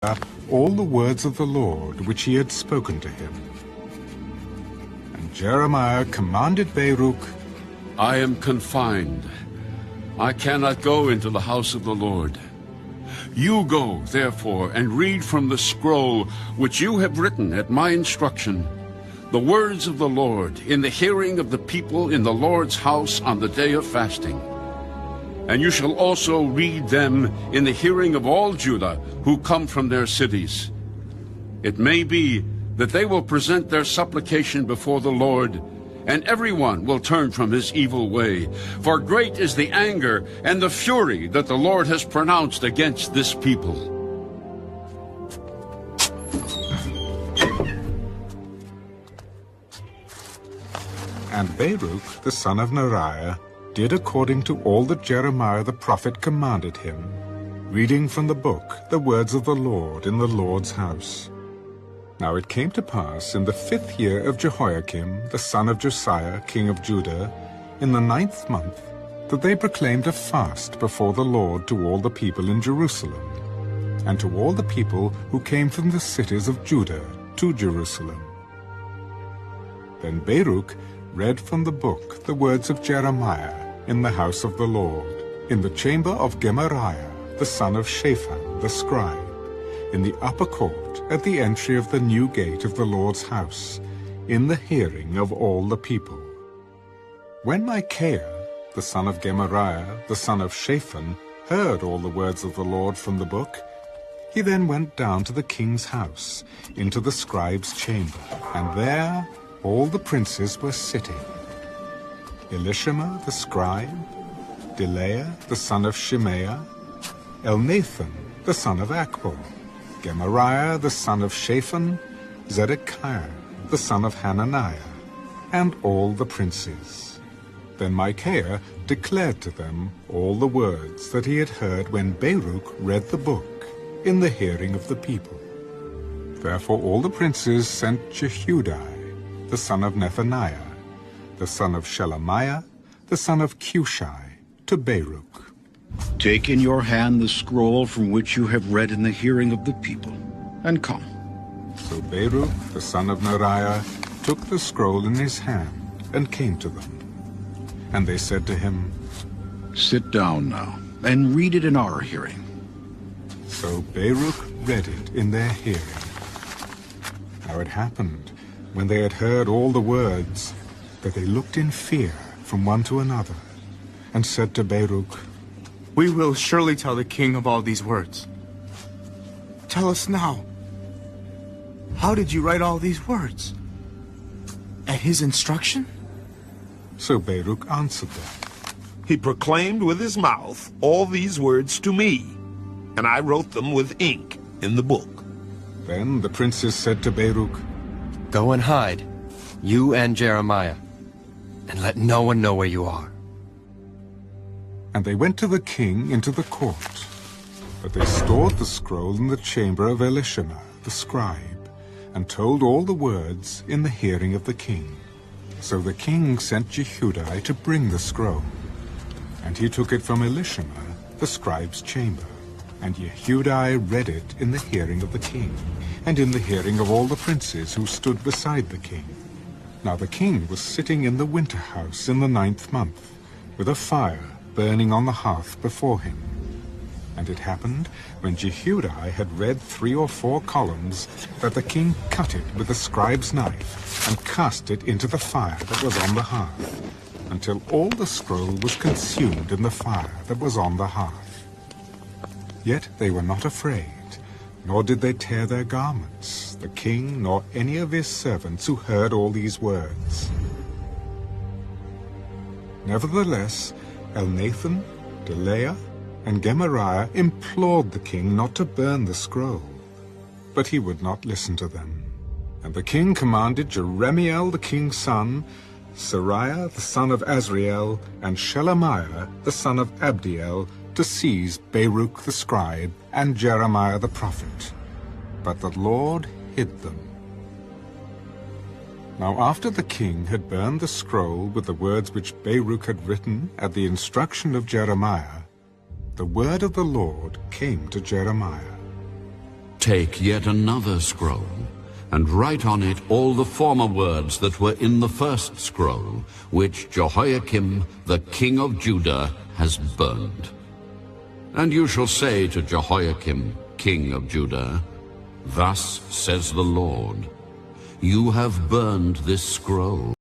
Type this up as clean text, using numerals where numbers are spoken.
all the words of the Lord which he had spoken to him. And Jeremiah commanded Baruch, I am confined. I cannot go into the house of the Lord. You go, therefore, and read from the scroll which you have written at my instruction, the words of the Lord in the hearing of the people in the Lord's house on the day of fasting. And you shall also read them in the hearing of all Judah who come from their cities. It may be that they will present their supplication before the Lord, and everyone will turn from his evil way. For great is the anger and the fury that the Lord has pronounced against this people. And Baruch the son of Neriah did according to all that Jeremiah the prophet commanded him, reading from the book the words of the Lord in the Lord's house. Now it came to pass in the 5th year of Jehoiakim, the son of Josiah, king of Judah, in the 9th month, that they proclaimed a fast before the Lord to all the people in Jerusalem, and to all the people who came from the cities of Judah to Jerusalem. Then Baruch read from the book the words of Jeremiah in the house of the Lord, in the chamber of Gemariah, the son of Shaphan, the scribe, in the upper court at the entry of the new gate of the Lord's house, in the hearing of all the people. When Micaiah, the son of Gemariah, the son of Shaphan, heard all the words of the Lord from the book, he then went down to the king's house, into the scribe's chamber, and there all the princes were sitting. Elishama the scribe, Delaiah the son of Shemaiah, Elnathan the son of Akbor, Gemariah the son of Shaphan, Zedekiah the son of Hananiah, and all the princes. Then Micaiah declared to them all the words that he had heard when Baruch read the book in the hearing of the people. Therefore all the princes sent Jehudi, the son of Nethaniah, the son of Shelemiah, the son of Cushi, to Baruch. Take in your hand the scroll from which you have read in the hearing of the people, and come. So Baruch, the son of Neriah, took the scroll in his hand and came to them. And they said to him, Sit down now, and read it in our hearing. So Baruch read it in their hearing. Now it happened, when they had heard all the words, that they looked in fear from one to another, and said to Baruch, We will surely tell the king of all these words. Tell us now, how did you write all these words? At his instruction? So Baruch answered them, He proclaimed with his mouth all these words to me, and I wrote them with ink in the book. Then the princes said to Baruch, Go and hide, you and Jeremiah, and let no one know where you are. And they went to the king into the court. But they stored the scroll in the chamber of Elishama, the scribe, and told all the words in the hearing of the king. So the king sent Jehudi to bring the scroll. And he took it from Elishama, the scribe's chamber. And Jehudi read it in the hearing of the king, and in the hearing of all the princes who stood beside the king. Now the king was sitting in the winter house in the 9th month, with a fire burning on the hearth before him. And it happened, when Jehudi had read 3 or 4 columns, that the king cut it with a scribe's knife, and cast it into the fire that was on the hearth, until all the scroll was consumed in the fire that was on the hearth. Yet they were not afraid, nor did they tear their garments, the king nor any of his servants who heard all these words. Nevertheless, Elnathan, Delaiah, and Gemariah implored the king not to burn the scroll, but he would not listen to them. And the king commanded Jeremiel the king's son, Seraiah the son of Azriel, and Shelemiah the son of Abdiel, to seize Baruch the scribe and Jeremiah the prophet. But the Lord hid them. Now after the king had burned the scroll with the words which Baruch had written at the instruction of Jeremiah, the word of the Lord came to Jeremiah. Take yet another scroll, and write on it all the former words that were in the first scroll, which Jehoiakim the king of Judah has burned. And you shall say to Jehoiakim king of Judah, Thus says the Lord, You have burned this scroll.